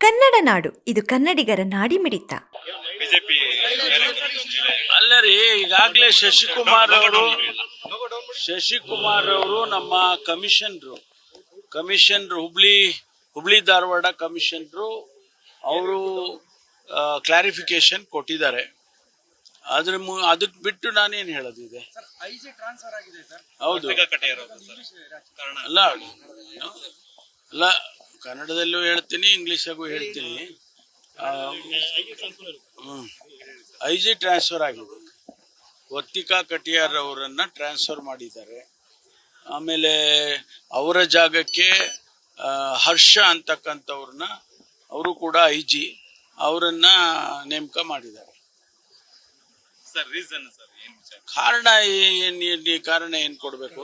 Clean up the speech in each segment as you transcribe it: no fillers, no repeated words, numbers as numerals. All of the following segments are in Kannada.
ಕನ್ನಡ ನಾಡು, ಇದು ಕನ್ನಡಿಗರ ನಾಡಿಮಿಡಿತ. ಅಲ್ಲರಿ, ಈಗಾಗಲೇ ಶಶಿಕುಮಾರ್ ಅವರು ನಮ್ಮ ಕಮಿಷನರು ಹುಬ್ಳಿ ಧಾರವಾಡ ಕಮಿಷನರು ಅವರು ಕ್ಲಾರಿಫಿಕೇಶನ್ ಕೊಟ್ಟಿದ್ದಾರೆ. ಅದಕ್ಕೆ ಬಿಟ್ಟು ನಾನೇನು ಹೇಳೋದಿದೆ? ಹೌದು, ಅಲ್ಲ ಕನ್ನಡದಲ್ಲೂ ಹೇಳ್ತೀನಿ, ಇಂಗ್ಲಿಷಾಗೂ ಹೇಳ್ತೀನಿ. IG ಟ್ರಾನ್ಸ್ಫರ್ ಆಗಿದೆ. ವರ್ತಿಕಾ ಕಟಿಯಾರ್ ಅವರನ್ನ ಟ್ರಾನ್ಸ್ಫರ್ ಮಾಡಿದ್ದಾರೆ. ಆಮೇಲೆ ಅವರ ಜಾಗಕ್ಕೆ ಹರ್ಷ ಅಂತಕ್ಕಂಥವ್ರನ್ನ, ಅವರು ಕೂಡ IG ಅವರನ್ನ ನೇಮಕ ಮಾಡಿದ್ದಾರೆ. ಕಾರಣ ಏನ್ ಕೊಡ್ಬೇಕು?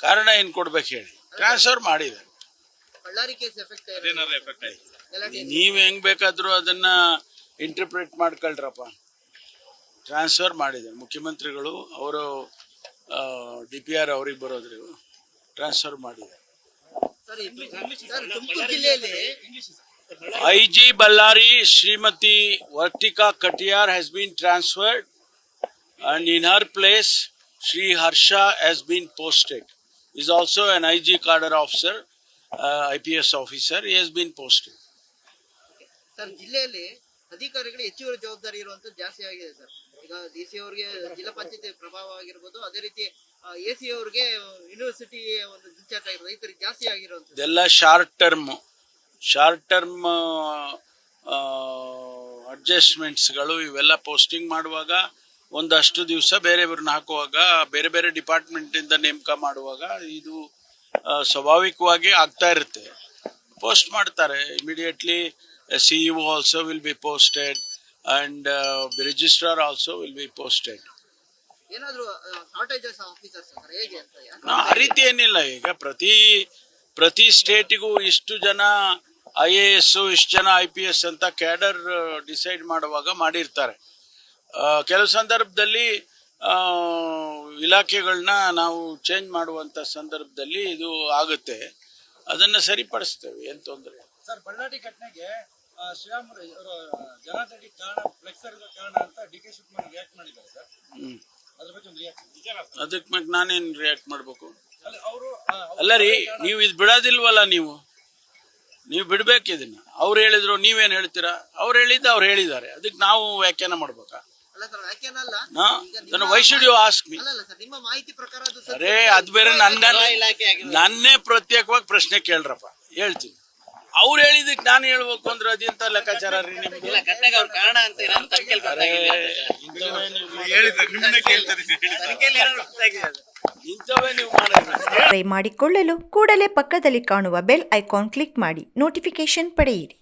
ಕಾರಣ ಏನ್ ಕೊಡ್ಬೇಕು ಹೇಳಿ? ಟ್ರಾನ್ಸ್ಫರ್ ಮಾಡಿದ್ದಾರೆ. ನೀವ್ ಹೆಂಗ್ ಬೇಕಾದ್ರೂ ಅದನ್ನ ಇಂಟರ್ಪ್ರೇಟ್ ಮಾಡ್ಕೊಳ್ರಪ್ಪ. ಟ್ರಾನ್ಸ್ಫರ್ ಮಾಡಿದ್ದಾರೆ ಮುಖ್ಯಮಂತ್ರಿಗಳು, ಅವರು DPR ಅವ್ರಿಗೆ ಬರೋದ್ರಿ ಟ್ರಾನ್ಸ್ಫರ್ ಮಾಡಿದ್ದಾರೆ. IG Ballari Srimati Vartika Katiyar has been transferred and in her place Sri Harsha has been posted. He is also an IG cadre officer, IPS officer. He has been posted. Sir, ಜಿಲ್ಲೆಯಲ್ಲಿ ಅಧಿಕಾರಿಗಳು ಹೆಚ್ಚುವರಿ ಜವಾಬ್ದಾರಿ ಇರುವಂತದ್ದು ಜಾಸ್ತಿ ಆಗಿದೆ ಸರ್. ಈಗ DC ಅವರಿಗೆ ಜಿಲ್ಲಾ ಪಂಚಾಯತಿ ಪ್ರಭಾವ ಆಗಿರ್ಬೋದು, ಅದೇ ರೀತಿ AC ಅವರಿಗೆ ಯೂನಿವರ್ಸಿಟಿ ಒಂದು ಇನ್ಚಾರ್ಜ್ ಆಗಿರೋದು, ಈ ತರ ಜಾಸ್ತಿ ಆಗಿರುವಂತದ್ದು ಇದೆಲ್ಲ ಶಾರ್ಟ್ ಟರ್ಮ್ ಅಡ್ಜಸ್ಟ್ಮೆಂಟ್ಸ್ಗಳು. ಇವೆಲ್ಲ ಪೋಸ್ಟಿಂಗ್ ಮಾಡುವಾಗ ಒಂದಷ್ಟು ದಿವಸ ಬೇರೆಯವ್ರನ್ನ ಹಾಕುವಾಗ, ಬೇರೆ ಬೇರೆ ಡಿಪಾರ್ಟ್ಮೆಂಟ್ ಇಂದ ನೇಮಕ ಮಾಡುವಾಗ ಇದು ಸ್ವಾಭಾವಿಕವಾಗಿ ಆಗ್ತಾ ಇರುತ್ತೆ. ಪೋಸ್ಟ್ ಮಾಡ್ತಾರೆ immediately. CEO also will be posted and the registrar also will be posted. ಏನಾದರೂ ಶಾರ್ಟೇಜಸ್ ಆಫೀಸರ್ಸ್ ಸರ್ ಹೇಗೆ ಅಂತ? ಆ ರೀತಿ ಏನಿಲ್ಲ. ಈಗ ಪ್ರತಿ ಸ್ಟೇಟಿಗೂ ಇಷ್ಟು ಜನ IAS, ಇಷ್ಟು ಜನ IPS ಅಂತ ಕ್ಯಾಡರ್ ಡಿಸೈಡ್ ಮಾಡುವಾಗ ಮಾಡಿರ್ತಾರೆ. ಕೆಲವು ಸಂದರ್ಭದಲ್ಲಿ ಇಲಾಖೆಗಳನ್ನ ನಾವು ಚೇಂಜ್ ಮಾಡುವಂತ ಸಂದರ್ಭದಲ್ಲಿ ಇದು ಆಗುತ್ತೆ. ಅದನ್ನ ಸರಿಪಡಿಸ್ತೇವೆ, ಏನ್ ತೊಂದರೆ. ಸರ್, ಬಳ್ಳಾರಿ ಘಟನೆಗೆ ಶ್ರೀರಾಮುಲು ಜನಾರ್ದನ್ ಕಾರಣ, ಫ್ಲೆಕ್ಸರ್ ಕಾರಣ ಅಂತ DK ಶಿವಕುಮಾರ್ ರಿಯಾಕ್ಟ್ ಮಾಡಿದ್ದಾರೆ ಸರ್. ಅದ್ರ ಬಗ್ಗೆ ಒಂದು ರಿಯಾಕ್ಟ್. ಅದಕ್ಕೆ ಮತ್ತೆ ನಾನೇನ್ ರಿಯಾಕ್ಟ್ ಮಾಡ್ಬೇಕು? ಅಲ್ಲ ರೀ, ನೀವು ಇದು ಬಿಡೋದಿಲ್ವಲ್ಲ. ನೀವು ಬಿಡ್ಬೇಕು ಇದನ್ನ. ಅವ್ರು ಹೇಳಿದ್ರು, ನೀವೇನ್ ಹೇಳ್ತೀರಾ? ಅವ್ರು ಹೇಳಿದ್ದಾರೆ. ಅದಕ್ಕೆ ನಾವು ವ್ಯಾಖ್ಯಾನ ಮಾಡ್ಬೇಕಾ? Why should you ask me? ನಿಮ್ಮ ಮಾಹಿತಿ ಪ್ರಕಾರ ಅರೇ, ಅದು ಬೇರೆ. ನನ್ನೇ ಪ್ರತ್ಯೇಕವಾಗಿ ಪ್ರಶ್ನೆ ಕೇಳ್ರಪ್ಪ, ಹೇಳ್ತೀನಿ. ಅವ್ರು ಹೇಳಿದಕ್ಕೆ ನಾನು ಹೇಳ್ಬೇಕು ಅಂದ್ರೆ ಅದೆಂತ ಲೆಕ್ಕಾಚಾರ ರೀ ನಿಮ್ದು? ಇಂಥವೇ ನೀವು ಟ್ರೈ ಮಾಡಿಕೊಳ್ಳಲು ಕೂಡಲೇ ಪಕ್ಕದಲ್ಲಿ ಕಾಣುವ ಬೆಲ್ ಐಕಾನ್ ಕ್ಲಿಕ್ ಮಾಡಿ ನೋಟಿಫಿಕೇಶನ್ ಪಡೆಯಿರಿ.